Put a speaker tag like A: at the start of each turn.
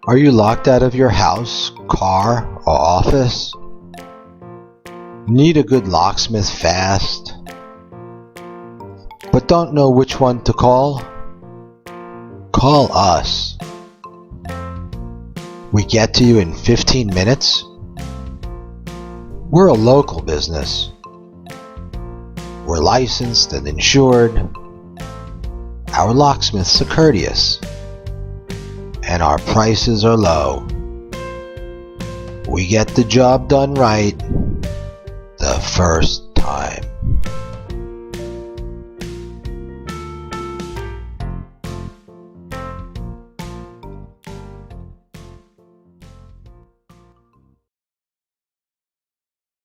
A: Are you locked out of your house, car, or office? Need a good locksmith fast, but don't know which one to call? Call us. We get to you in 15 minutes. We're a local business. We're licensed and insured. Our locksmiths are courteous, and our prices are low. We get the job done right the first time.